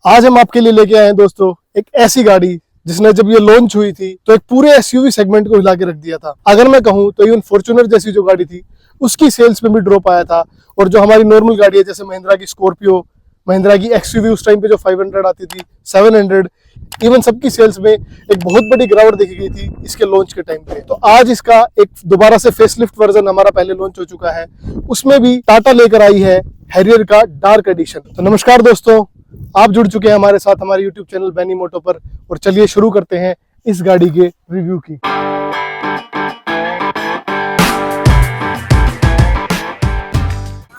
आज हम आपके लिए लेके आए हैं दोस्तों एक ऐसी गाड़ी जिसने जब ये लॉन्च हुई थी तो एक पूरे एसयूवी सेगमेंट को हिला के रख दिया था। अगर मैं कहूँ तो इवन फॉर्च्यूनर जैसी जो गाड़ी थी उसकी सेल्स में भी ड्रॉप आया था। और जो हमारी नॉर्मल गाड़ी है जैसे महिंद्रा की स्कॉर्पियो, महिंद्रा की एक्सयूवी उस टाइम पे जो 500 आती थी, 700, इवन सबकी सेल्स में एक बहुत बड़ी गिरावट देखी गई थी इसके लॉन्च के टाइम पे। तो आज इसका एक दोबारा से फेसलिफ्ट वर्जन हमारा पहले लॉन्च हो चुका है, उसमें भी टाटा लेकर आई है हैरियर का डार्क एडिशन। तो नमस्कार दोस्तों, आप जुड़ चुके हैं हमारे साथ हमारे YouTube चैनल बैनी मोटो पर, और चलिए शुरू करते हैं इस गाड़ी के रिव्यू की।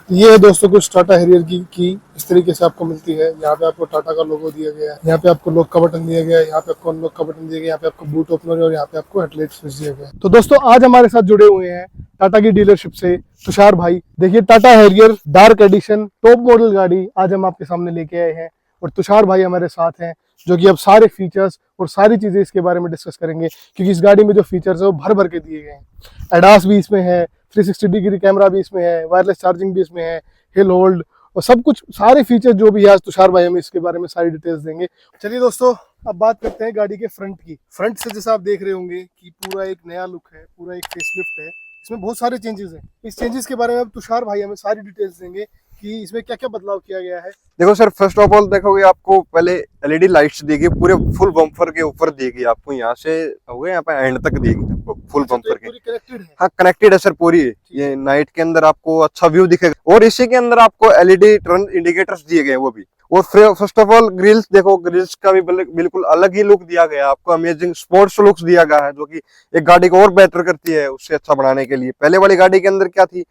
ये है दोस्तों कुछ टाटा हैरियर की इस तरीके से आपको मिलती है। यहाँ पे आपको टाटा का लोगो दिया गया है, यहाँ पे आपको लॉक का बटन दिया गया है, यहाँ पे आपको अनलॉक का बटन दिया गया है, यहाँ पे आपको बूट ओपनर और यहाँ पे आपको हेडलाइट स्विच दिया गया है। तो दोस्तों आज हमारे साथ जुड़े हुए हैं टाटा की डीलरशिप से तुषार भाई। देखिए Tata Harrier dark edition top model गाड़ी आज हम आपके सामने लेके आए हैं, और तुषार भाई हमारे साथ हैं जो कि अब सारे फीचर्स और सारी चीजें इसके बारे में डिस्कस करेंगे, क्योंकि इस गाड़ी में जो फीचर्स है वो भर भर के दिए गए हैं। एडास भी इसमें है, 360 डिग्री कैमरा भी इसमें है, वायरलेस चार्जिंग भी इसमें है, हिल होल्ड और सब कुछ सारे फीचर जो भी है आज तुषार भाई हमें इसके बारे में सारी डिटेल्स देंगे। चलिए दोस्तों अब बात करते हैं गाड़ी के फ्रंट की। फ्रंट से जैसा आप देख रहे होंगे कि पूरा एक नया लुक है, पूरा एक फेसलिफ्ट है, इसमें बहुत सारे चेंजेस हैं। इस चेंजेस के बारे में अब तुषार भाई हमें सारी डिटेल्स देंगे कि इसमें क्या क्या बदलाव किया गया है। देखो सर, फर्स्ट ऑफ ऑल देखोगे आपको पहले एलईडी लाइट्स देगी पूरे फुल बम्पर के ऊपर देगी आपको, यहाँ से हो गए यहाँ पे एंड तक देगी आपको फुल बम्पर के। पूरी कनेक्टेड है? हाँ कनेक्टेड है सर पूरी। ये नाइट के अंदर आपको अच्छा व्यू दिखेगा, और इसी के अंदर आपको एलईडी टर्न इंडिकेटर्स दिए गए वो भी। और फर्स्ट ऑफ ऑल ग्रिल्स देखो, ग्रिल्स का भी बिल्कुल अलग ही लुक दिया गया है आपको, अमेजिंग स्पोर्ट्स लुक्स दिया गया है जो कि एक गाड़ी को और बेटर करती है उससे अच्छा बनाने के लिए। पहले वाली गाड़ी के अंदर क्या थी,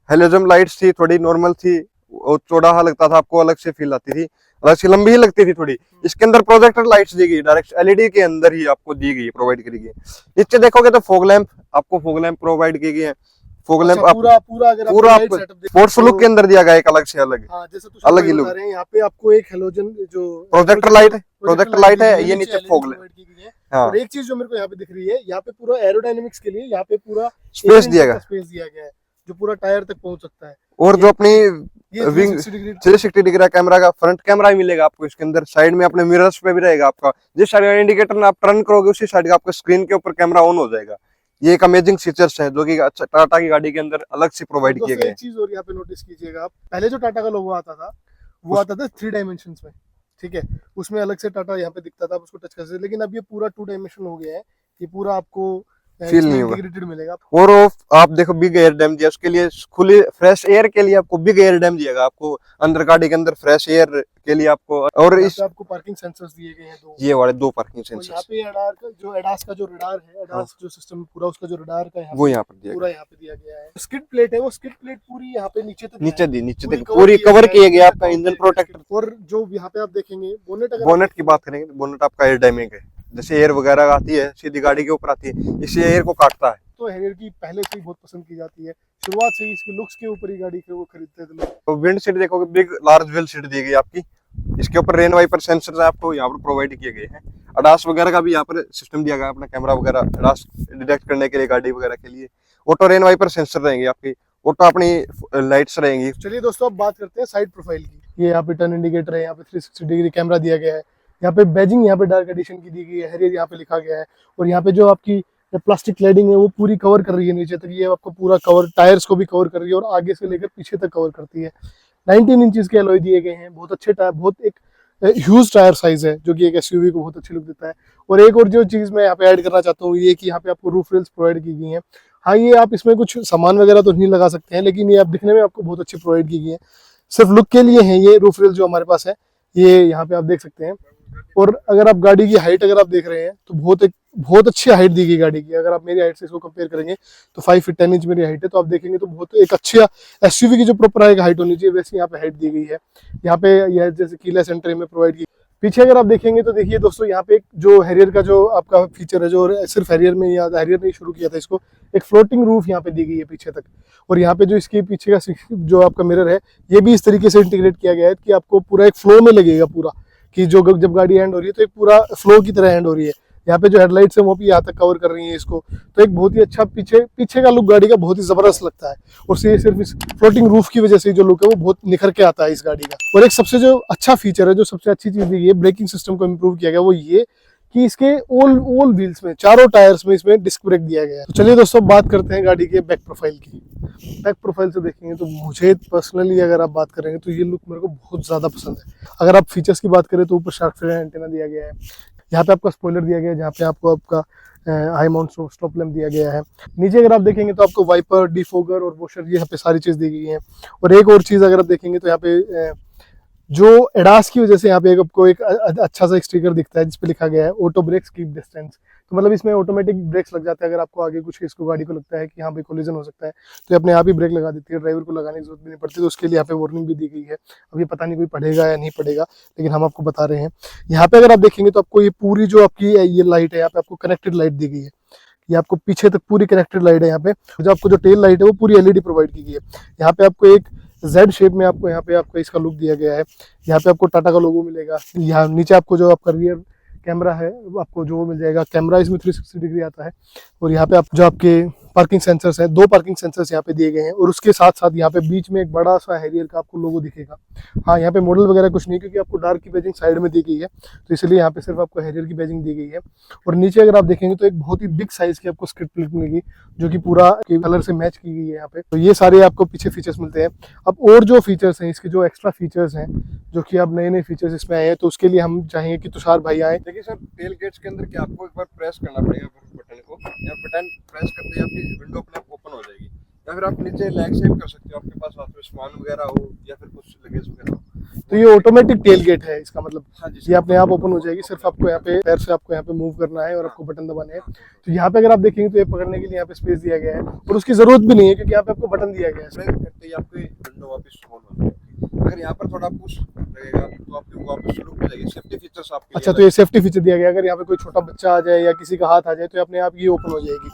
हेलोजन लाइट्स थी, थोड़ी नॉर्मल थी और चौड़ा लगता था, आपको अलग से फील आती थी, अलग से लंबी ही लगती थी थोड़ी। इसके अंदर प्रोजेक्टर लाइट्स दी गई, डायरेक्ट एलईडी के अंदर ही आपको दी गई, प्रोवाइड करी गई। नीचे देखोगे तो फॉग लैंप, आपको फॉग लैंप प्रोवाइड किए गए हैं। फॉग लैंप पूरा स्पोर्ट्स लुक के अंदर दिया गया एक अलग से अलग, हाँ, जैसे अलग ही लुक। यहाँ पे आपको एक हेलोजन जो प्रोजेक्टर लाइट है, ये नीचे फॉग लैंप। हाँ। और एक चीज जो मेरे को यहाँ पे दिख रही है, यहाँ पे पूरा एरोडायनेमिक्स के लिए यहाँ पे पूरा स्पेस दिया गया है जो पूरा टायर तक पहुंच सकता है। और जो अपनी 360 डिग्री कैमरा का फ्रंट कैमरा ही मिलेगा आपको इसके अंदर। साइड में अपने मिरर्स पे भी रहेगा आपका, जिस साइड का इंडिकेटर में आप टर्न करोगे उसी साइड का आपका स्क्रीन के ऊपर कैमरा ऑन हो जाएगा। ये एक अमेजिंग फीचर्स है जो कि अच्छा टाटा की गाड़ी के अंदर अलग से प्रोवाइड किए गए हैं। एक चीज और यहाँ पे नोटिस कीजिएगा आप, पहले जो टाटा का लोगो आता था वो आता था 3 डायमेंशन में, ठीक है, उसमें अलग से टाटा यहाँ पे दिखता था, आप उसको टच कर सकते, लेकिन अब ये पूरा 2 डायमेंशन हो गया है। ये पूरा आपको फील नहीं होगा इंटीग्रेटेड मिलेगा। और आप देखो बिग एयर डैम दिया उसके लिए, खुले फ्रेश एयर के लिए आपको बिग एयर डैम दिएगा आपको अंदर गाड़ी के अंदर फ्रेश एयर के लिए आपको। और इस आपको पार्किंग सेंसर्स दिए गए हैं 2, ये वाले 2 पार्किंग सेंसर्स। यहाँ पे एडास का जो रडार है, एडास जो सिस्टम पूरा उसका जो रडार का वो यहाँ पर दिया, पूरा यहाँ पे दिया गया है। स्किड प्लेट है, वो स्किड प्लेट पूरी यहाँ पे नीचे तक पूरी कवर किया गया आपका इंजन प्रोटेक्टर। और जो यहाँ पे आप देखेंगे बोनेट की बात करेंगे, बोनेट आपका एयर डैमिंग है, जैसे एयर वगैरह आती है सीधी गाड़ी के ऊपर आती है, इससे एयर को काटता है। तो हैरियर की पहले से ही बहुत पसंद की जाती है, शुरुआत से ही इसके लुक्स के ऊपर ही गाड़ी के वो खरीदते थे लोग। तो विंड सीट देखोगे, बिग लार्ज व्हील सीट दी गई आपकी, इसके ऊपर रेन वाइपर सेंसर्स आपको यहाँ पर प्रोवाइड किए गए हैं। अडास वगैरह का भी यहाँ पर सिस्टम दिया गया, अपना कैमरा वगैरह अडास डिटेक्ट करने के लिए गाड़ी वगैरह के लिए। ऑटो रेन वाइपर सेंसर रहेंगे आपकी, ऑटो अपनी लाइट्स रहेंगी। चलिए दोस्तों अब बात करते हैं साइड प्रोफाइल की। ये यहाँ पे टर्न इंडिकेटर है, यहाँ पे 360 डिग्री कैमरा दिया गया है, यहाँ पे बैजिंग यहाँ पे डार्क एडिशन की दी गई है, हैरियर यहाँ पे लिखा गया है। और यहाँ पे जो आपकी प्लास्टिक क्लैडिंग है वो पूरी कवर कर रही है नीचे तक, ये आपको पूरा कवर टायर्स को भी कवर कर रही है और आगे से लेकर पीछे तक कवर करती है। 19 इंचेस के अलॉय दिए गए हैं, बहुत अच्छे टायर, बहुत एक ह्यूज टायर साइज है जो कि एक एसयूवी को बहुत अच्छी लुक देता है। और एक और जो चीज मैं यहाँ पे ऐड करना चाहता हूँ ये कि यहाँ पे आपको रूफ रेल्स प्रोवाइड की गई हैं। हाँ, ये आप इसमें कुछ सामान वगैरह तो नहीं लगा सकते हैं, लेकिन ये आप दिखने में आपको बहुत अच्छी प्रोवाइड की गई है, सिर्फ लुक के लिए है ये रूफ रेल जो हमारे पास है, ये यहाँ पे आप देख सकते हैं। और अगर आप गाड़ी की हाइट अगर आप देख रहे हैं तो बहुत अच्छी हाइट दी गई गाड़ी की। अगर आप मेरी हाइट से इसको कंपेयर करेंगे तो 5 फीट 10 इंच मेरी हाइट है, तो आप देखेंगे तो बहुत एक अच्छा एसयूवी की जो प्रॉपर हाइट होनी चाहिए वैसे यहाँ पे हाइट दी गई है। यहाँ पे यह जैसे कीलेस एंट्री में प्रोवाइड की। पीछे अगर आप देखेंगे तो देखिए दोस्तों, यहाँ पे जो हैरियर का जो आपका फीचर है, जो सिर्फ हैरियर में या हैरियर ने शुरू किया था इसको, एक फ्लोटिंग रूफ यहाँ पे दी गई है पीछे तक। और यहाँ पे जो इसके पीछे का जो आपका मिरर है ये भी इस तरीके से इंटीग्रेट किया गया है कि आपको पूरा एक फ्लो में लगेगा पूरा, कि जो जब गाड़ी एंड हो रही है तो एक पूरा फ्लो की तरह एंड हो रही है। यहाँ पे जो हेडलाइट्स है वो भी यहाँ तक कवर कर रही है इसको। तो एक बहुत ही अच्छा पीछे का लुक गाड़ी का बहुत ही जबरदस्त लगता है। और सिर्फ इस फ्लोटिंग रूफ की वजह से जो लुक है वो बहुत निखर के आता है इस गाड़ी का। और एक सबसे जो अच्छा फीचर है, जो सबसे अच्छी चीज दी गई है, ब्रेकिंग सिस्टम को इम्प्रूव किया गया, वो ये कि इसके ऑल व्हील्स में, चारों टायर्स में इसमें डिस्क ब्रेक दिया गया है। तो चलिए दोस्तों बात करते हैं गाड़ी के बैक प्रोफाइल की। बैक प्रोफाइल से देखेंगे तो मुझे पर्सनली अगर आप बात करेंगे तो ये लुक मेरे को बहुत ज़्यादा पसंद है। अगर आप फीचर्स की बात करें तो ऊपर शार्क फिन एंटेना दिया गया है, यहाँ पे आपका स्पॉइलर दिया गया है, जहाँ पे आपको आपका हाई माउंट स्टॉप लैम्प दिया गया है। नीचे अगर आप देखेंगे तो आपको वाइपर, डिफोगर और वॉशर, ये यहाँ पे सारी चीज़ दी गई है। और एक और चीज़ अगर आप देखेंगे तो यहाँ पे जो एडास की वजह से यहाँ पे आपको एक अच्छा सा स्टिकर दिखता है जिसपे लिखा गया है ऑटो ब्रेक्स कीप डिस्टेंस। तो मतलब इसमें ऑटोमेटिक ब्रेक्स लग जाते हैं। अगर आपको आगे कुछ इसको गाड़ी को लगता है कि यहाँ पे कोलिजन हो सकता है तो ये अपने आप ही ब्रेक लगा देती है, ड्राइवर को लगाने की जरूरत भी नहीं पड़ती। तो उसके लिए यहाँ पे वार्निंग भी दी गई है। अब ये पता नहीं कोई पढ़ेगा या नहीं पढ़ेगा, लेकिन हम आपको बता रहे हैं। यहाँ पे अगर आप देखेंगे तो आपको ये पूरी जो आपकी ये लाइट है, यहाँ पे आपको कनेक्टेड लाइट दी गई है। ये आपको पीछे तक पूरी कनेक्टेड लाइट है। यहाँ पे जो आपको जो टेल लाइट है वो पूरी एलईडी प्रोवाइड की गई है। यहाँ पे आपको एक जेड शेप में आपको यहाँ पे आपको इसका लुक दिया गया है। यहाँ पे आपको टाटा का लोगो मिलेगा। यहाँ नीचे आपको जो आपका रियर कैमरा है वो आपको जो मिल जाएगा, कैमरा इसमें 360 डिग्री आता है। और यहाँ पे आप जो आपके पार्किंग सेंसर्स हैं, 2 पार्किंग सेंसर्स यहाँ पे दिए गए हैं। और उसके साथ साथ यहाँ पे बीच में एक बड़ा सा हैरियर का आपको लोगो दिखेगा। हाँ, यहाँ पे मॉडल वगैरह कुछ नहीं, क्योंकि आपको डार्क की बैजिंग साइड में दी गई है, तो इसलिए यहाँ पे सिर्फ आपको हैरियर की बैजिंग दी गई है। और नीचे अगर आप देखेंगे तो एक बहुत ही बिग साइज की आपको स्किड प्लेट मिलेगी, जो कि पूरा कलर से मैच की गई है यहाँ पे। तो ये सारे आपको पीछे फीचर्स मिलते हैं। अब और जो फीचर्स हैं, इसके जो एक्स्ट्रा फीचर्स हैं, जो कि अब नए फीचर्स इसमें आए हैं, तो उसके लिए हम चाहेंगे कि तुषार भाई आए। देखिए सर, टेल गेट्स के अंदर क्या आपको एक बार प्रेस करना पड़ेगा बटन को, या बटन प्रेस करते ही आपकी विंडो अपने आप ओपन हो जाएगी। या फिर आप नीचे लैग सेव कर सकते हो, आपके पास साथ में सामान वगैरह हो या फिर कुछ लगेज वगैरह हो। तो ये ऑटोमेटिक टेल गेट है, इसका मतलब हाँ जी, ये अपने आप ओपन हो जाएगी। सिर्फ आपको यहाँ पे पैर से आपको यहाँ पे मूव करना है और आपको बटन दबाने हैं। तो यहाँ पे अगर आप देखेंगे तो ये पकड़ने के लिए यहाँ पे स्पेस दिया गया है, और उसकी जरूरत भी नहीं है, क्योंकि यहाँ पे आपको बटन दिया गया है। प्रेस करते ही आपकी विंडो वापस ऑन हो जाएगी। अगर यहाँ पर थोड़ा पुश लगेगा तो आपकी वापस शुरू हो जाएगी। सेफ्टी फीचर्स आपके अच्छा, तो ये सेफ्टी फीचर दिया गया है। अगर यहाँ पे कोई छोटा बच्चा आ जाए या किसी का हाथ आ जाए तो अपने आप ये ओपन हो जाएगी।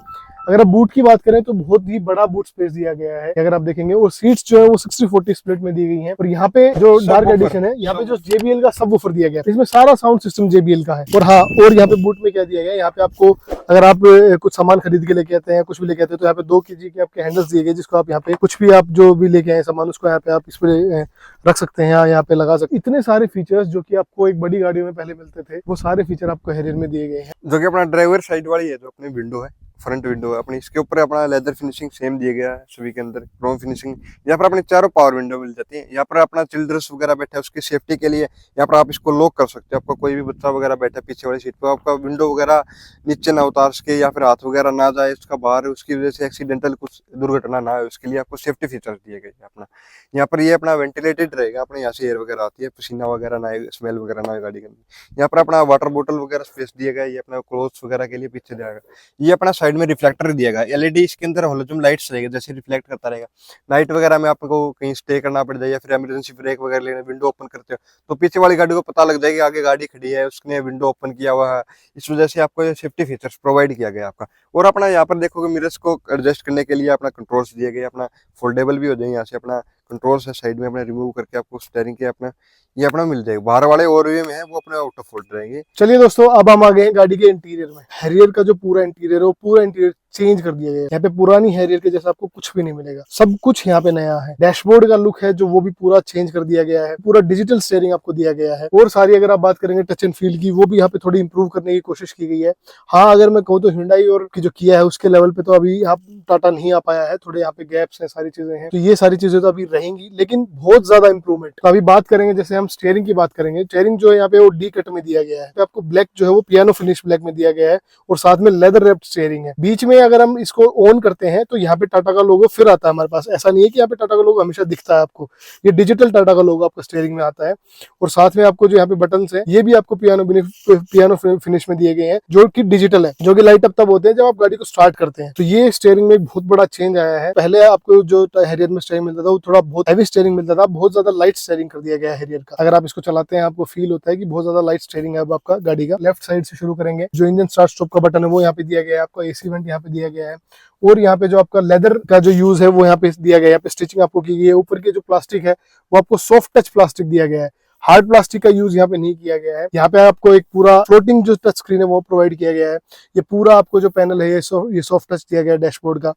अगर आप बूट की बात करें तो बहुत ही बड़ा बूट स्पेस दिया गया है, अगर आप देखेंगे। और सीट्स जो है वो 60-40 स्प्लिट में दी गई हैं। और यहाँ पे जो डार्क एडिशन है, यहाँ पे जो JBL का सब वूफर दिया गया है, इसमें सारा साउंड सिस्टम JBL का है। और हाँ, और यहाँ पे बूट में क्या दिया गया है, यहाँ पे आपको अगर आप कुछ सामान खरीद के लेके आते हैं, कुछ भी लेके आते हैं, तो यहाँ पे 2 kg के आपके हैंडल्स दिए गए, जिसको आप यहाँ पे कुछ भी आप जो भी लेके आए सामान, उसको यहाँ पे आप इस पे रख सकते हैं, यहाँ पे लगा सकते हैं। इतने सारे फीचर्स जो कि आपको एक बड़ी गाड़ियों में पहले मिलते थे, वो सारे फीचर आपको हैरियर में दिए गए हैं। जो कि अपना ड्राइवर साइड वाली है, जो अपनी विंडो है, फ्रंट विंडो है अपनी, इसके ऊपर अपना लेदर फिनिशिंग सेम दिया गया है सभी के अंदर, क्रोम फिनिशिंग। यहाँ पर अपनी चारों पावर विंडो मिल जाती है। यहाँ पर अपना चिल्ड्रंस वगैरह बैठा है, उसकी सेफ्टी के लिए यहाँ पर आप इसको लॉक कर सकते हो। आपका कोई भी बच्चा वगैरह बैठा है पीछे वाली सीट पर, आपका विंडो वगैरह नीचे ना उतार सके या फिर हाथ वगैरह ना जाए उसका बाहर, उसकी वजह से एक्सीडेंटल कुछ दुर्घटना ना हो, उसके लिए आपको सेफ्टी फीचर्स दिए गए अपना। यहाँ पर ये अपना वेंटिलेटेड रहेगा, अपने यहाँ से एयर वगैरह आती है, पसीना वगैरह ना आए, स्मेल वगैरह ना आए गाड़ी के अंदर। यहाँ पर अपना वाटर बोतल वगैरह स्पेस दिया गया है, ये अपना क्लोथ्स वगैरह के लिए पीछे दिया गया। ये अपना साइड में रिफ्लेक्टर दिया गया, एलईडी इसके अंदर होलोजन लाइट्स रहेगा, जैसे रिफ्लेक्ट करता रहेगा। नाइट वगैरह में आपको कहीं स्टे करना पड़ जाए या फिर इमरजेंसी ब्रेक वगैरह लेना, विंडो ओपन करते हो तो पीछे वाली गाड़ी को पता लग जाएगा आगे गाड़ी खड़ी है, उसने विंडो ओपन किया हुआ है। इस वजह से आपको ये सेफ्टी फीचर्स प्रोवाइड किया गया आपका। और अपना यहाँ पर देखोगे मिरर्स को एडजस्ट करने के लिए अपना कंट्रोल्स दिए गए, अपना फोल्डेबल भी हो जाएंगे। यहाँ से अपना कंट्रोल्स है साइड में, अपने रिमूव करके आपको स्टीयरिंग के अपना ये अपना मिल जाएगा। बाहर वाले और में है वो अपने आउट ऑफ फोल्ड रहेंगे। चलिए दोस्तों, अब हम आ गए हैं गाड़ी के इंटीरियर में। हैरियर का जो पूरा इंटीरियर है वो पूरा इंटीरियर चेंज कर दिया गया है। यहाँ पे पुरानी हैरियर के जैसा आपको कुछ भी नहीं मिलेगा, सब कुछ यहाँ पे नया है। डैशबोर्ड का लुक है जो वो भी पूरा चेंज कर दिया गया है, पूरा डिजिटल स्टीयरिंग आपको दिया गया है। और सारी अगर आप बात करेंगे टच एंड फील की, वो भी यहाँ पे थोड़ी इंप्रूव करने की कोशिश की गई है। हाँ, अगर मैं कहूँ तो Hyundai और की जो किया है उसके लेवल पे तो अभी आप टाटा नहीं आ पाया है, थोड़े यहाँ पे गैप्स हैं, सारी चीजें हैं। तो ये सारी चीजें तो अभी रहेंगी, लेकिन बहुत ज्यादा इंप्रूवमेंट। तो अभी बात करेंगे, जैसे हम स्टीयरिंग की बात करेंगे, स्टीयरिंग जो है यहाँ पे वो डी कट में दिया गया है। तो आपको ब्लैक जो है वो पियानो फिनिश ब्लैक में दिया गया है, और साथ में लेदर रैप्ड स्टीयरिंग है। बीच में अगर हम इसको ऑन करते हैं तो यहाँ पे टाटा का लोगो फिर आता है हमारे पास। ऐसा नहीं है कि यहाँ पे टाटा का लोगो हमेशा दिखता है आपको, ये डिजिटल टाटा का लोगो आपको स्टीयरिंग में आता है। और साथ में आपको जो यहाँ पे बटन्स हैं ये भी आपको पियानो फिनिश में दिए गए हैं, जो कि डिजिटल है, जो कि लाइट अप तब होते हैं जब आप गाड़ी को स्टार्ट करते हैं। तो ये स्टीयरिंग में एक बहुत बड़ा चेंज आया है। पहले आपको जो हैरियर में स्टीयरिंग मिलता था वो थोड़ा बहुत हैवी स्टीयरिंग मिलता था, बहुत ज्यादा लाइट स्टीयरिंग कर दिया गया है हैरियर का। अगर आप इसको चलाते हैं आपको फील होता है कि बहुत ज्यादा लाइट स्टीयरिंग है अब आपका गाड़ी का। लेफ्ट साइड से शुरू करेंगे, जो इंजन स्टार्ट स्टॉप का बटन है वो यहाँ पे दिया गया है, आपका AC वेंट यहाँ पे दिया गया है। और यहाँ पे जो आपका लेदर का जो यूज है वो यहाँ पे दिया गया है, यहाँ पे स्टिचिंग आपको की गई है। ऊपर की जो प्लास्टिक है वो आपको सॉफ्ट टच प्लास्टिक दिया गया है। हार्ड प्लास्टिक का यूज यहाँ पे नहीं किया गया है। यहाँ पे आपको एक पूरा फ्लोटिंग जो टच स्क्रीन है वो प्रोवाइड किया गया है। ये पूरा आपको जो पैनल है ये सॉफ्ट टच दिया गया है डैशबोर्ड का।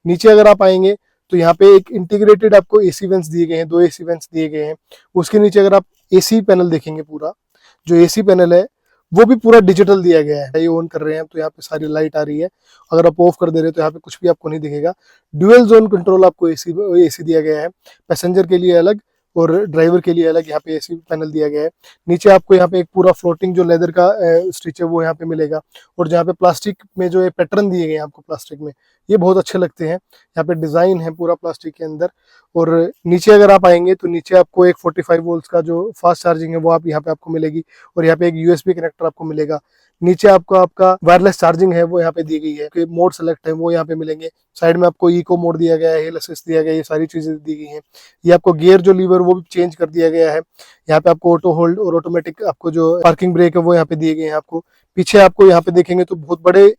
नीचे अगर आप आएंगे तो यहाँ पे एक इंटीग्रेटेड आपको एसी वेंट्स दिए गए हैं, 2 एसी वेंट्स दिए गए हैं। उसके नीचे अगर आप एसी पैनल देखेंगे, पूरा जो एसी पैनल है वो भी पूरा डिजिटल दिया गया है। ये ऑन कर रहे हैं तो यहाँ पे सारी लाइट आ रही है, अगर आप ऑफ कर दे रहे हो तो यहाँ पे कुछ भी आपको नहीं दिखेगा। ड्यूअल जोन कंट्रोल आपको एसी दिया गया है, पैसेंजर के लिए अलग और ड्राइवर के लिए अलग यहाँ पे एसी पैनल दिया गया है। नीचे आपको यहाँ पे एक पूरा फ्लोटिंग जो लेदर का स्टिच है वो यहाँ पे मिलेगा। और जहाँ पे प्लास्टिक में जो पैटर्न दिए गए हैं आपको प्लास्टिक में, ये बहुत अच्छे लगते हैं। यहाँ पे डिजाइन है पूरा प्लास्टिक के अंदर। और नीचे अगर आप आएंगे तो नीचे आपको एक 45 वोल्ट का जो फास्ट चार्जिंग है वो आप यहाँ पे आपको मिलेगी। और यहाँ पे एक यूएसबी कनेक्टर आपको मिलेगा। नीचे आपको आपका वायरलेस चार्जिंग है वो यहाँ पे दी गई है, मोड सेलेक्ट है वो यहाँ पे मिलेंगे। साइड में आपको इको मोड दिया गया है, हिल असिस्ट दिया गया है, ये सारी चीजें दी गई हैं। ये आपको गियर जो लीवर वो भी चेंज कर दिया गया है। यहाँ पे आपको ऑटो होल्ड और ऑटोमेटिक आपको जो पार्किंग ब्रेक है वो यहाँ पे दिए गए हैं आपको। पीछे आपको यहाँ पे देखेंगे तो बहुत बड़े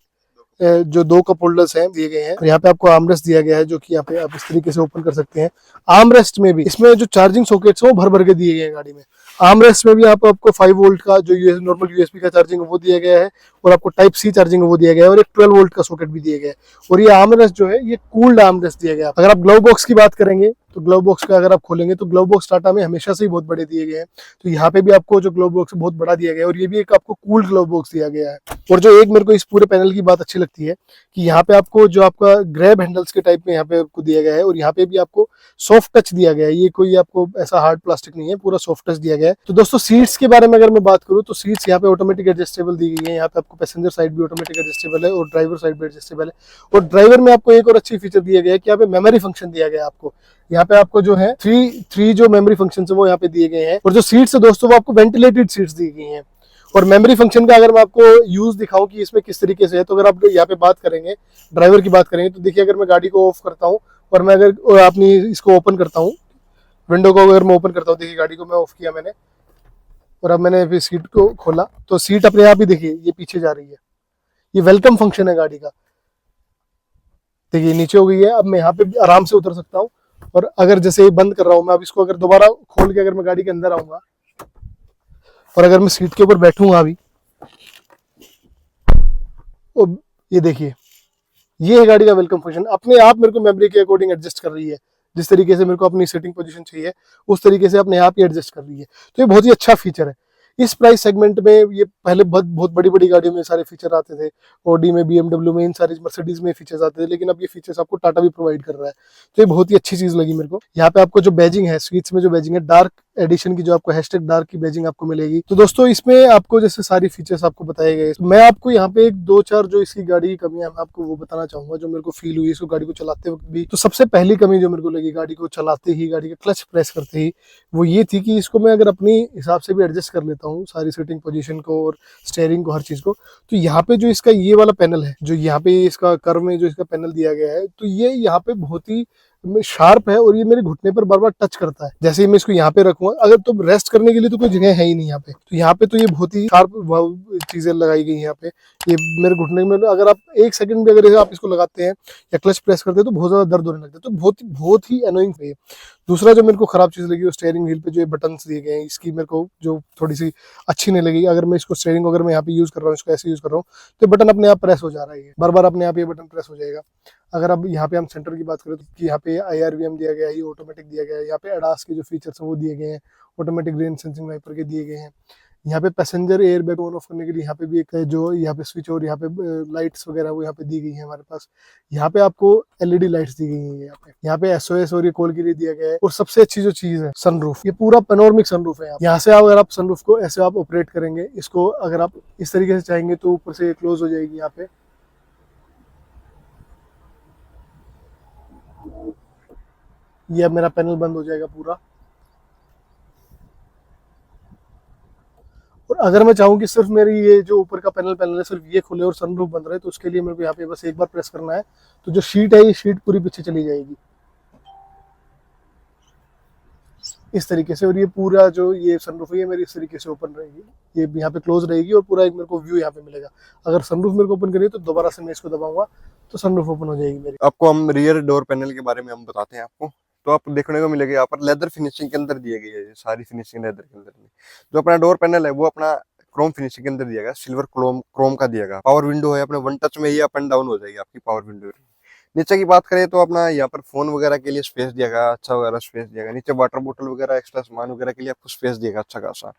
जो 2 कप होल्डर्स हैं दिए गए हैं। यहाँ पे आपको आर्मरेस्ट दिया गया है जो कि यहाँ पे आप इस तरीके से ओपन कर सकते हैं। आर्मरेस्ट में भी इसमें जो चार्जिंग सॉकेट्स हैं वो भर भर के दिए गए हैं गाड़ी में। आर्मरेस्ट में भी आपको 5 वोल्ट का जो नॉर्मल यूएसबी का चार्जिंग है वो दिया गया है, और आपको टाइप सी चार्जिंग है वो दिया गया है, और एक 12 वोल्ट का सॉकेट भी दिया गया है। और ये आर्मरेस्ट जो है ये कूल्ड आर्मरेस्ट दिया गया है। अगर आप ग्लव बॉक्स की बात करेंगे तो ग्लव बॉक्स का अगर आप खोलेंगे तो ग्लव बॉक्स टाटा में हमेशा से ही बहुत बड़े दिए गए हैं, तो यहाँ पे भी आपको जो ग्लव बॉक्स बहुत बड़ा दिया गया है। और ये भी एक आपको कूल्ड ग्लव बॉक्स दिया गया है। और जो एक मेरे को इस पूरे पैनल की बात अच्छी लगती है कि यहाँ पे आपको जो आपका ग्रैब हैंडल्स के टाइप में यहाँ पे आपको दिया गया है, और यहाँ पे भी आपको सॉफ्ट टच दिया गया है। ये कोई आपको ऐसा हार्ड प्लास्टिक नहीं है, पूरा सॉफ्ट टच दिया गया है। तो दोस्तों सीट्स के बारे में अगर मैं बात करूँ तो सीट्स यहाँ पे ऑटोमेटिक एडजस्टेबल दी गई है। यहाँ पे आपको पैसेंजर साइड भी ऑटोमेटिक एडजस्टेबल है और ड्राइवर साइड भी एडजस्टेबल है। और ड्राइवर में आपको एक और अच्छी फीचर दिया गया है कि यहाँ पे मेमोरी फंक्शन दिया गया है आपको। यहाँ पे आपको जो है थ्री जो मेमोरी फंक्शन है वो यहाँ पे दिए गए हैं। और जो सीट्स है दोस्तों वो आपको वेंटिलेटेड सीट्स दी गई हैं। और मेमोरी फंक्शन का अगर मैं आपको यूज दिखाऊं कि इसमें किस तरीके से है, तो अगर आप यहाँ पे बात करेंगे, ड्राइवर की बात करेंगे, तो देखिए अगर मैं गाड़ी को ऑफ करता हूँ और मैं अगर अपनी इसको ओपन करता हूँ, विंडो को अगर मैं ओपन करता हूँ, देखिए गाड़ी को मैं ऑफ किया मैंने, और अब मैंने फिर सीट को खोला तो सीट अपने आप ही देखिए ये पीछे जा रही है। ये वेलकम फंक्शन है गाड़ी का। देखिए नीचे हो गई है, अब मैं यहाँ पे आराम से उतर सकता हूँ। और अगर जैसे ही बंद कर रहा हूँ मैं, अब इसको अगर दोबारा खोल के अगर मैं गाड़ी के अंदर आऊंगा और अगर मैं सीट के ऊपर बैठूंगा अभी, तो ये देखिए ये है गाड़ी का वेलकम फंक्शन। अपने आप मेरे को मेमोरी के अकॉर्डिंग एडजस्ट कर रही है, जिस तरीके से मेरे को अपनी सेटिंग पोजीशन चाहिए उस तरीके से अपने आप ही एडजस्ट कर रही है। तो ये बहुत ही अच्छा फीचर है। इस प्राइस सेगमेंट में ये पहले बहुत बड़ी बड़ी गाड़ियों में सारे फीचर आते थे, ऑडी में, बीएमडब्ल्यू में, इन सारी मर्सिडीज में फीचर्स आते थे, लेकिन अब ये फीचर्स आपको टाटा भी प्रोवाइड कर रहा है। तो ये बहुत ही अच्छी चीज लगी मेरे को। यहाँ पे आपको जो बैजिंग है, स्वीट्स में जो बैजिंग है, डार्क एडिशन की जो आपको हैशटैग डार्क की बैजिंग आपको मिलेगी। तो दोस्तों इसमें आपको जैसे सारी फीचर्स आपको बताए गए, मैं आपको यहाँ पे एक 2-4 जो इसकी गाड़ी की कमियां मैं आपको वो बताना चाहूंगा जो मेरे को फील हुई इसको गाड़ी को चलाते वक्त भी। तो सबसे पहली कमी जो मेरे को लगी गाड़ी को चलाते ही, गाड़ी का क्लच प्रेस करते ही, वो ये थी कि इसको मैं अगर अपनी हिसाब से भी एडजस्ट कर लेता हूँ सारी सेटिंग पोजीशन को और स्टीयरिंग को, हर चीज को, तो यहाँ पे जो इसका ये वाला पैनल है, जो यहाँ पे इसका कर्व में जो इसका पैनल दिया गया है, तो ये यहाँ पे बहुत ही शार्प है और ये मेरे घुटने पर बार बार टच करता है। जैसे ही मैं इसको यहाँ पे रखूंगा, अगर तो रेस्ट करने के लिए तो कोई जगह है ही नहीं यहाँ पे, तो यहाँ पे तो ये बहुत ही शार्प चीजें लगाई गई हैं यहाँ पे। ये मेरे घुटने में अगर आप 1 सेकंड भी अगर आप इसको लगाते हैं या क्लच प्रेस करते हैं तो बहुत ज्यादा दर्द होने लगता है। तो बहुत ही अनोइंग है। दूसरा जो मेरे को खराब चीज लगी वो स्टीयरिंग व्हील पे जो ये बटन्स दिए गए हैं, इसकी मेरे को जो थोड़ी सी अच्छी नहीं लगी। अगर मैं इसको स्टीयरिंग को अगर मैं यहाँ पे यूज कर रहा हूँ, इसको ऐसे यूज कर रहा हूँ, तो बटन अपने आप प्रेस हो जा रहा है, बार बार अपने आप ये बटन प्रेस हो जाएगा। अगर अब यहाँ पे हम सेंटर की बात करें तो यहाँ पे IRVM दिया गया है, ये ऑटोमेटिक दिया गया है। यहाँ पे ADAS के जो फीचर्स हैं वो दिए गए हैं, ऑटोमेटिक रेन सेंसिंग वाइपर के दिए गए हैं। यहाँ पे passenger air bag on off करने के लिए यहाँ पे भी एक जो यहाँ पे स्विच और यहाँ पे लाइट्स वगैरह वो यहाँ पे दी गई है हमारे पास। यहाँ पे आपको LED लाइट्स दी गई है। यहाँ पे SOS और ये कॉल के लिए दिया गया है। और सबसे अच्छी जो चीज है सनरूफ, ये पूरा पैनोरामिक सनरूफ है। यहाँ से अगर आप सनरूफ को ऐसे आप ऑपरेट करेंगे, इसको अगर आप इस तरीके से चाहेंगे तो ऊपर से क्लोज हो जाएगी। यहाँ पे ये अब मेरा पैनल बंद हो जाएगा पूरा। और अगर मैं चाहूँ कि सिर्फ मेरी ये जो ऊपर का पैनल है सिर्फ ये खुले और सनरूफ बंद रहे, तो उसके लिए मेरे को यहाँ पे बस एक बार प्रेस करना है, तो जो शीट है ये शीट पूरी पीछे चली जाएगी इस तरीके से। और ये पूरा जो ये सनरूफ है ये मेरी इस तरीके से ओपन रहेगी, ये यहाँ पे क्लोज रहेगी और पूरा एक मेरे को व्यू यहाँ पे मिलेगा। अगर सनरूफ मेरे को ओपन करिए तो दोबारा से मैं इसको दबाऊंगा तो सनरूफ ओपन हो जाएगी मेरी। आपको हम रियर डोर पैनल के बारे में हम बताते हैं आपको। तो आपको देखने को मिलेगा यहाँ पर लेदर फिनिशिंग के अंदर दिए गई है, सारी फिनिशिंग लेदर के अंदर में। जो अपना डोर पैनल है वो अपना क्रोम फिनिशिंग के अंदर दिया गया, सिल्वर क्रोम का दिया गया। पावर विंडो है अपने वन टच में ही अप एंड डाउन हो जाएगी आपकी पावर विंडो। नीचे की बात करें तो अपना यहाँ पर फोन वगैरह के लिए स्पेस दिया गया, अच्छा वगैरह स्पेस दिया गया। नीचे वाटर बोतल वगैरह एक्स्ट्रा सामान वगैरह के लिए आपको स्पेस दिया अच्छा खासा।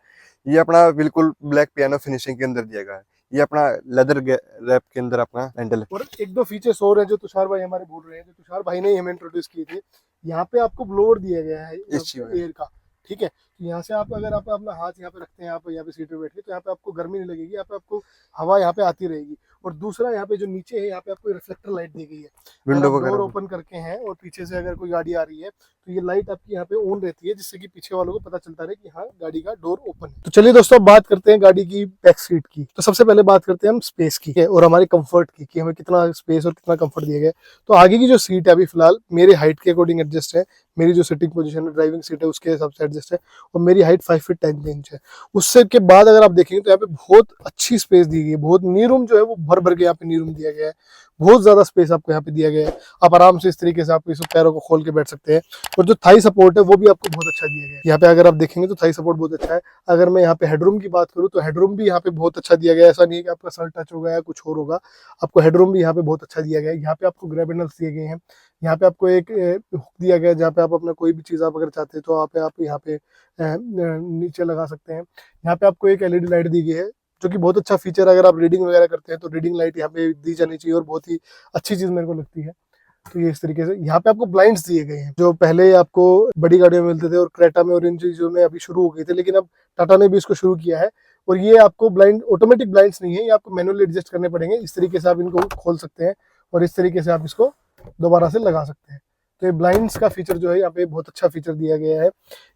ये अपना बिल्कुल ब्लैक पियानो फिनिशिंग के अंदर दिया गया है। ये अपना लेदर रैप के अंदर अपना हैंडल है। और एक दो फीचर्स और हैं जो तुषार भाई हमारे बोल रहे हैं, जो तुषार भाई ने ही हमें इंट्रोड्यूस किए थे। यहाँ पे आपको ब्लोअर दिया गया है एयर का, ठीक है। तो यहाँ से आप अगर आप अपना हाथ यहाँ पे रखते हैं, आप यहाँ पे सीट पे बैठ के, तो यहाँ पे आपको गर्मी नहीं लगेगी, यहाँ पे आपको हवा यहाँ पे आती रहेगी। और दूसरा यहाँ पे जो नीचे है, यहाँ पे आपको रिफ्लेक्टर लाइट दी गई है। विंडो डोर ओपन करके हैं और पीछे से अगर कोई गाड़ी आ रही है तो ये लाइट आपकी यहाँ पे ऑन रहती है, जिससे कि पीछे वालों को पता चलता रहे कि हाँ गाड़ी का डोर ओपन है। तो चलिए दोस्तों, अब बात करते हैं गाड़ी की बैक सीट की। तो सबसे पहले बात करते हैं हम स्पेस की और हमारे कंफर्ट की, कि हमें कितना स्पेस और कितना कंफर्ट दिया गया। तो आगे की जो सीट है अभी फिलहाल मेरे हाइट के अकॉर्डिंग एडजस्ट है। मेरी जो सिटिंग पोजीशन है, ड्राइविंग सीट है, उसके हिसाब से एडजस्ट है। और मेरी हाइट 5 फीट 10 इंच है। उससे के बाद अगर आप देखेंगे तो यहाँ पे बहुत अच्छी स्पेस दी गई है। बहुत नी रूम जो है वो भर भर के यहाँ पे नी रूम दिया गया है। बहुत ज्यादा स्पेस आपको यहाँ पे दिया गया है। आप आराम से इस तरीके से आप इस पैरों को खोल के बैठ सकते हैं। और जो थाई सपोर्ट है वो भी आपको बहुत अच्छा दिया गया है। यहाँ पे अगर आप देखेंगे तो थाई सपोर्ट बहुत अच्छा है। अगर मैं यहाँ पे हेडरूम की बात करूँ तो हेडरूम भी यहाँ पे बहुत अच्छा दिया गया है। ऐसा नहीं है कि आपका सर टच होगा या कुछ और होगा, आपको हेडरूम भी यहाँ पे बहुत अच्छा दिया गया है। यहाँ पे आपको ग्रैब हैंडल्स दिए गए हैं। यहाँ पे आपको एक हुक दिया गया है, जहाँ पे आप अपना कोई भी चीज़ आप अगर चाहते हैं तो आप यहाँ पे नीचे लगा सकते हैं। यहाँ पे आपको एक एलईडी लाइट दी गई है, जो कि बहुत अच्छा फीचर है। अगर आप रीडिंग वगैरह करते हैं तो रीडिंग लाइट यहाँ पे दी जानी चाहिए, और बहुत ही अच्छी चीज़ मेरे को लगती है। तो ये इस तरीके से यहाँ पे आपको ब्लाइंड्स दिए गए हैं, जो पहले आपको बड़ी गाड़ियों में मिलते थे और क्रेटा में और इन चीज़ों में अभी शुरू हो गए थे, लेकिन अब टाटा ने भी इसको शुरू किया है। और ये आपको ब्लाइंड ऑटोमेटिक ब्लाइंड्स नहीं है, ये आपको मैनुअली एडजस्ट करने पड़ेंगे। इस तरीके से आप इनको खोल सकते हैं और इस तरीके से आप इसको दोबारा से लगा सकते हैं। तो ये ब्लाइंड्स का फीचर जो है यहाँ पे बहुत अच्छा फीचर दिया गया है।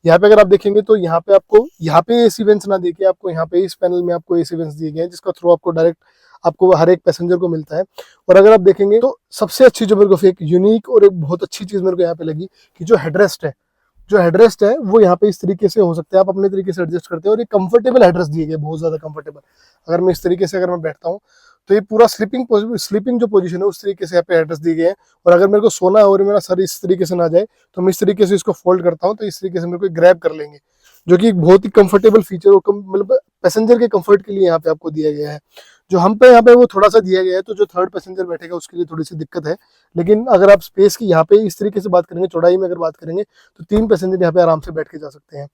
यहाँ पे अगर आप देखेंगे तो यहाँ पे आपको यहाँ पे एसी वेंट्स ना देके आपको यहाँ पे इस पैनल में आपको एसी वेंट्स दिए गए हैं, जिसका थ्रू आपको डायरेक्ट आपको हर एक पैसेंजर को मिलता है। और अगर आप देखेंगे तो सबसे अच्छी जो मेरे को एक यूनिक और एक बहुत अच्छी चीज मेरे को यहाँ पे लगी कि जो हेडरेस्ट है वो यहाँ पे इस तरीके से हो सकता है, आप अपने तरीके से एडजस्ट करते हैं। और ये कंफर्टेबल हेडरेस्ट दिए गए, बहुत ज्यादा कंफर्टेबल। अगर मैं इस तरीके से अगर मैं बैठता हूँ तो ये पूरा स्लीपिंग जो पोजीशन है उस तरीके से यहाँ पे एड्रेस दिए गए हैं। और अगर मेरे को सोना है और मेरा सर इस तरीके से ना जाए तो मैं इस तरीके से इसको फोल्ड करता हूँ, तो इस तरीके से मेरे को ग्रैब कर लेंगे, जो कि एक बहुत ही कंफर्टेबल फीचर और मतलब पैसेंजर के कंफर्ट के लिए यहाँ पे आपको दिया गया है। जो हम पे यहाँ पे वो थोड़ा सा दिया गया है, तो जो थर्ड पैसेंजर बैठेगा उसके लिए थोड़ी सी दिक्कत है। लेकिन अगर आप स्पेस की यहाँ पे इस तरीके से बात करेंगे, चौड़ाई में अगर बात करेंगे तो 3 पैसेंजर यहाँ पे आराम से बैठ के जा सकते हैं।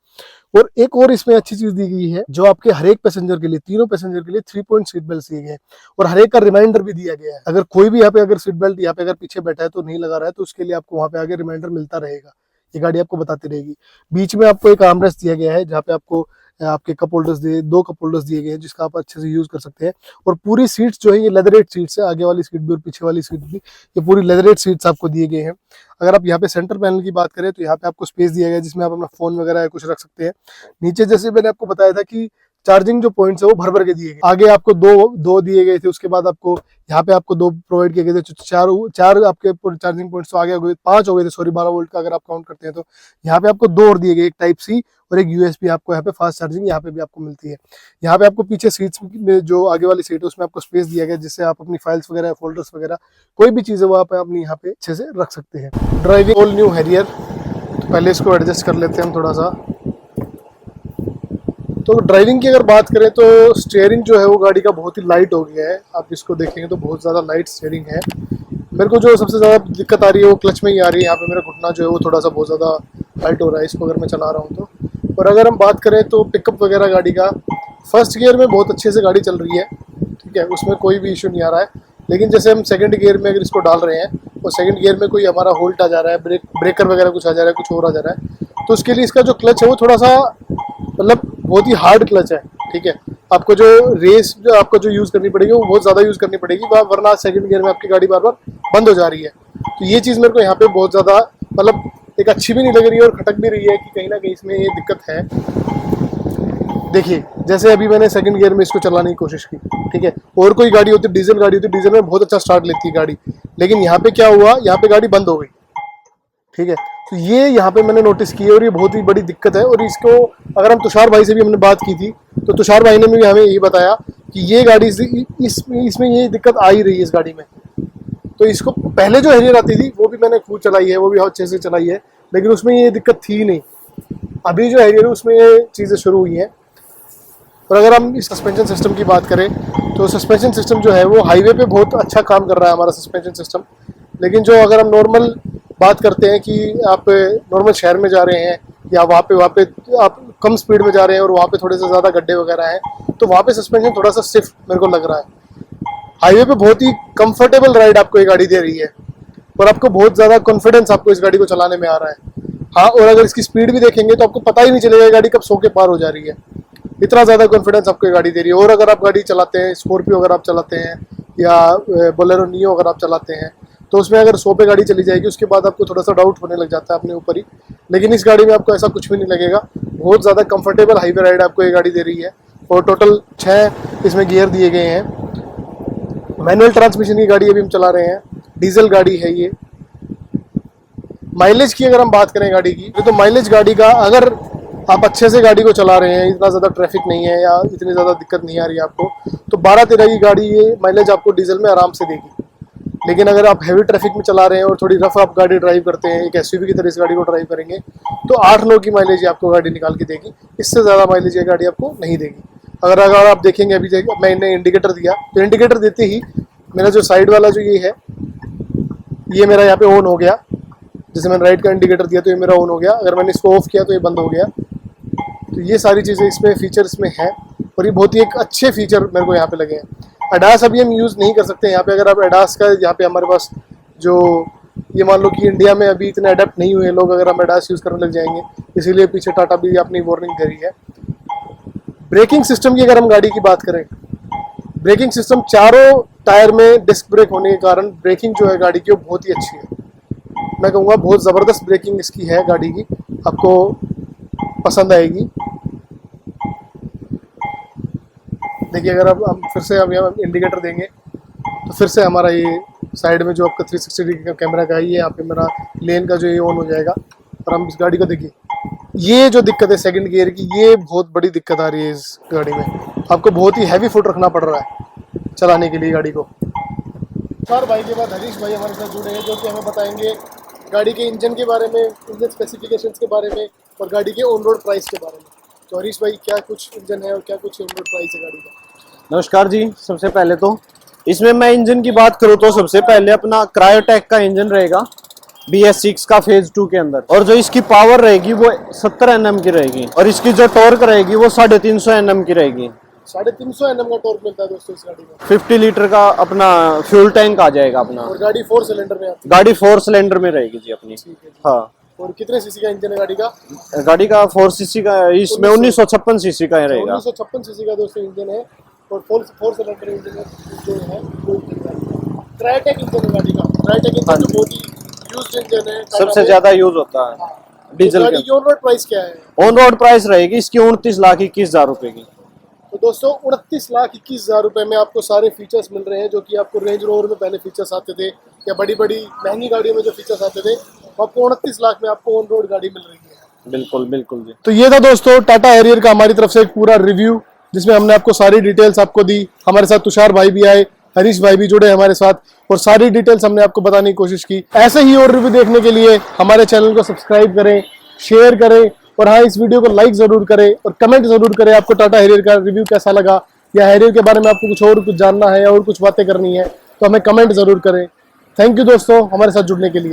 और एक और इसमें अच्छी चीज दी गई है, जो आपके हर एक पैसेंजर के लिए, तीनों पैसेंजर के लिए 3 पॉइंट सीट बेल्ट दिए गए हैं। और हर एक का रिमाइंडर भी दिया गया है। अगर कोई भी यहाँ पे अगर सीट बेल्ट यहाँ पे अगर पीछे बैठा है तो नहीं लगा रहा है, तो उसके लिए आपको वहाँ पे आगे रिमाइंडर मिलता रहेगा। ये गाड़ी आपको बताती रहेगी। बीच में आपको एक आर्मरेस्ट दिया गया है, जहाँ पे आपको आपके कप होल्डर्स 2 कप होल्डर्स दिए गए हैं, जिसका आप अच्छे से यूज कर सकते हैं। और पूरी सीट्स जो है ये लेदरेट सीट्स है, आगे वाली सीट भी और पीछे वाली सीट भी, ये पूरी लेदरेट सीट्स आपको दिए गए हैं। अगर आप यहाँ पे सेंटर पैनल की बात करें तो यहाँ पे आपको स्पेस दिया गया है, जिसमें आप अपना फोन वगैरह कुछ रख सकते हैं। नीचे जैसे मैंने आपको बताया था कि चार्जिंग जो पॉइंट्स है वो भर भर के दिए गए। आगे आपको दो दिए गए थे, उसके बाद आपको यहाँ पे आपको 2 प्रोवाइड किए गए थे। चार आपके चार्जिंग पॉइंट्स तो आगे हो गए, 5 हो गए थे, सॉरी 12 वोल्ट का अगर आप काउंट करते हैं तो। यहाँ पे आपको 2 और दिए गए, एक टाइप सी और एक यूएसबी आपको यहाँ पे फास्ट चार्जिंग यहाँ पे भी आपको मिलती है। यहाँ पे आपको पीछे सीट्स में जो आगे वाली सीट है उसमें आपको स्पेस दिया गया, जिससे आप अपनी फाइल्स वगैरह, फोल्डर्स वगैरह, कोई भी चीज़ है वो आप अपनी यहाँ पे अच्छे से रख सकते हैं। ड्राइविंग ऑल न्यू हैरियर, तो पहले इसको एडजस्ट कर लेते हैं हम थोड़ा सा। तो ड्राइविंग की अगर बात करें तो स्टीयरिंग जो है वो गाड़ी का बहुत ही लाइट हो गया है। आप इसको देखेंगे तो बहुत ज़्यादा लाइट स्टीयरिंग है। मेरे को जो सबसे ज़्यादा दिक्कत आ रही है वो क्लच में ही आ रही है। यहाँ पे मेरा घुटना जो है वो थोड़ा सा बहुत ज़्यादा लाइट हो रहा है इसको अगर मैं चला रहा हूँ तो। और अगर हम बात करें तो पिकअप वगैरह गाड़ी का, फर्स्ट गियर में बहुत अच्छे से गाड़ी चल रही है, ठीक है, उसमें कोई भी इशू नहीं आ रहा है। लेकिन जैसे हम सेकंड गियर में अगर इसको डाल रहे हैं और सेकंड गियर में कोई हमारा होल्ट आ जा रहा है, ब्रेकर वगैरह कुछ आ जा रहा है, कुछ और आ जा रहा है, तो उसके लिए इसका जो क्लच है वो थोड़ा सा मतलब बहुत ही हार्ड क्लच है, ठीक है। आपको जो रेस जो आपको जो यूज़ करनी पड़ेगी वो बहुत ज़्यादा यूज़ करनी पड़ेगी, वरना सेकंड गियर में आपकी गाड़ी बार बार बंद हो जा रही है। तो ये चीज़ मेरे को यहाँ पे बहुत ज़्यादा मतलब एक अच्छी भी नहीं लग रही है और खटक भी रही है कि कहीं ना कहीं इसमें ये दिक्कत है। देखिए जैसे अभी मैंने सेकंड गियर में इसको चलाने की कोशिश की, ठीक है, और कोई गाड़ी होती, डीजल गाड़ी होती, डीजल में बहुत अच्छा स्टार्ट लेती है गाड़ी, लेकिन यहाँ पे क्या हुआ, यहाँ पे गाड़ी बंद हो गई, ठीक है। तो ये यहाँ पे मैंने नोटिस की है और ये बहुत ही बड़ी दिक्कत है। और इसको अगर हम तुषार भाई से भी हमने बात की थी तो तुषार भाई ने भी हमें यही बताया कि ये गाड़ी इसमें ये दिक्कत आ ही रही है इस गाड़ी में। तो इसको पहले जो हैरियर आती थी वो भी मैंने खूब चलाई है, वो भी अच्छे से चलाई है, लेकिन उसमें ये दिक्कत थी नहीं। अभी जो हैरियर है उसमें ये चीज़ें शुरू हुई हैं। और अगर हम इस सस्पेंशन सिस्टम की बात करें तो सस्पेंशन सिस्टम जो है वो हाईवे पे बहुत अच्छा काम कर रहा है हमारा सस्पेंशन सिस्टम। लेकिन जो अगर हम नॉर्मल बात करते हैं कि आप नॉर्मल शहर में जा रहे हैं या वहाँ पे आप कम स्पीड में जा रहे हैं और वहाँ पे थोड़े से ज़्यादा गड्ढे वगैरह हैं, तो वहाँ पे सस्पेंशन थोड़ा सा स्टिफ मेरे को लग रहा है। हाईवे पे बहुत ही कंफर्टेबल राइड आपको ये गाड़ी दे रही है और आपको बहुत ज़्यादा कॉन्फिडेंस आपको इस गाड़ी को चलाने में आ रहा है। हाँ, और अगर इसकी स्पीड भी देखेंगे तो आपको पता ही नहीं चलेगा ये गाड़ी कब 100 के पार हो जा रही है। इतना ज़्यादा कॉन्फिडेंस आपको ये गाड़ी दे रही है। और अगर आप गाड़ी चलाते हैं, स्कॉर्पियो अगर आप चलाते हैं या बोलेरो नियो अगर आप चलाते हैं, तो उसमें अगर 100 पे गाड़ी चली जाएगी उसके बाद आपको थोड़ा सा डाउट होने लग जाता है अपने ऊपर ही। लेकिन इस गाड़ी में आपको ऐसा कुछ भी नहीं लगेगा। बहुत ज़्यादा कंफर्टेबल हाईवे राइड आपको ये गाड़ी दे रही है। और टोटल 6 इसमें गियर दिए गए हैं। मैनुअल ट्रांसमिशन की गाड़ी अभी हम चला रहे हैं, डीजल गाड़ी है ये। माइलेज की अगर हम बात करें गाड़ी की, तो माइलेज गाड़ी का अगर आप अच्छे से गाड़ी को चला रहे हैं, इतना ज़्यादा ट्रैफिक नहीं है या इतनी ज़्यादा दिक्कत नहीं आ रही है आपको, तो 12-13 की गाड़ी ये माइलेज आपको डीजल में आराम से देगी। लेकिन अगर आप हैवी ट्रैफिक में चला रहे हैं और थोड़ी रफ आप गाड़ी ड्राइव करते हैं, एक एसयूवी की तरह इस गाड़ी को ड्राइव करेंगे, तो 8-9 की माइलेज आपको गाड़ी निकाल के देगी। इससे ज़्यादा माइलेज ये गाड़ी आपको नहीं देगी। अगर आप देखेंगे, अभी मैंने इंडिकेटर दिया, तो इंडिकेटर देते ही मेरा जो साइड वाला जो ये है, ये मेरा यहाँ पे ऑन हो गया। जैसे मैंने राइट का इंडिकेटर दिया तो ये मेरा ऑन हो गया। अगर मैंने इसको ऑफ किया तो ये बंद हो गया। तो ये सारी चीज़ें इसमें फीचर इसमें हैं और ये बहुत ही एक अच्छे फीचर मेरे को यहाँ पे लगे हैं। एडास अभी हम यूज़ नहीं कर सकते यहाँ पे। अगर आप एडास का यहाँ पे हमारे पास जो ये मान लो कि इंडिया में अभी इतने अडेप्ट नहीं हुए लोग, अगर हम एडास यूज़ करने लग जाएंगे, इसीलिए पीछे टाटा भी अपनी वार्निंग करी है। ब्रेकिंग सिस्टम की अगर हम गाड़ी की बात करें, ब्रेकिंग सिस्टम चारों टायर में डिस्क ब्रेक होने के कारण ब्रेकिंग जो है गाड़ी की वो बहुत ही अच्छी है। मैं कहूँगा बहुत ज़बरदस्त ब्रेकिंग इसकी है गाड़ी की, आपको पसंद आएगी। देखिए, अगर अब हम फिर से अब इंडिकेटर देंगे तो फिर से हमारा ये साइड में जो आपका 360 डिग्री का कैमरा का है, ये यहाँ पे मेरा लेन का जो ये ऑन हो जाएगा। और हम इस गाड़ी को देखिए, ये जो दिक्कत है सेकंड गियर की, ये बहुत बड़ी दिक्कत आ रही है इस गाड़ी में। आपको बहुत ही हैवी फुट रखना पड़ रहा है चलाने के लिए गाड़ी को। चार भाई के बाद हरीश भाई हमारे साथ जुड़े हैं, जो कि हमें बताएंगे गाड़ी के इंजन के बारे में, इंजन स्पेसिफिकेशंस के बारे में और गाड़ी के ऑन रोड प्राइस के बारे में। तो हरीश भाई, क्या कुछ इंजन है और क्या कुछ ऑन रोड प्राइस है गाड़ी का? नमस्कार जी। सबसे पहले तो इसमें मैं इंजन की बात करूँ तो सबसे पहले अपना क्रायोटेक का इंजन रहेगा BS6 का फेज 2 के अंदर। और जो इसकी पावर रहेगी वो 70 Nm की रहेगी और इसकी जो टॉर्क रहेगी वो 350 Nm की रहेगी। 350 Nm का टॉर्क मिलता है दोस्तों इस गाड़ी में। 50 लीटर का अपना फ्यूल टैंक आ जाएगा अपना। और गाड़ी 4 सिलेंडर में आती है? गाड़ी 4 सिलेंडर में रहेगी जी अपनी। ठीक है जी। हाँ। और कितने सीसी का इंजन है गाड़ी का? गाड़ी का 4 सीसी का, इसमें 1956 सीसी का रहेगा। 1956 सीसी का दोस्तों इंजन है और 4 सिलेंडर इंजन जो है वो क्रायोटेक इंजन है गाड़ी का। क्रायोटेक इंजन जो बहुत ही यूज्ड इंजन है, सबसे ज्यादा यूज होता है डीजल गाड़ी की ऑन रोड प्राइस क्या है? ऑन रोड प्राइस रहेगी इसकी 29,21,000 रुपए की। तो दोस्तों 29,21,000 रुपए में आपको सारे फीचर्स मिल रहे हैं, जो कि आपको रेंज रोवर में पहले फीचर्स आते थे या बड़ी बड़ी महंगी गाड़ियों में जो फीचर्स आते थे, आपको 29 लाख में आपको ऑन रोड गाड़ी मिल रही है। बिल्कुल बिल्कुल जी। तो ये था दोस्तों टाटा हैरियर का हमारी तरफ से एक पूरा रिव्यू, जिसमें हमने आपको सारी डिटेल्स आपको दी। हमारे साथ तुषार भाई भी आए, हरीश भाई भी जुड़े हमारे साथ और सारी डिटेल्स हमने आपको बताने की कोशिश की। ऐसे ही और रिव्यू देखने के लिए हमारे चैनल को सब्सक्राइब करें, शेयर करें और हाँ, इस वीडियो को लाइक जरूर करें और कमेंट जरूर करें आपको टाटा हैरियर का रिव्यू कैसा लगा, या हैरियर के बारे में आपको कुछ जानना है और कुछ बातें करनी है तो हमें कमेंट जरूर करें। थैंक यू दोस्तों हमारे साथ जुड़ने के लिए।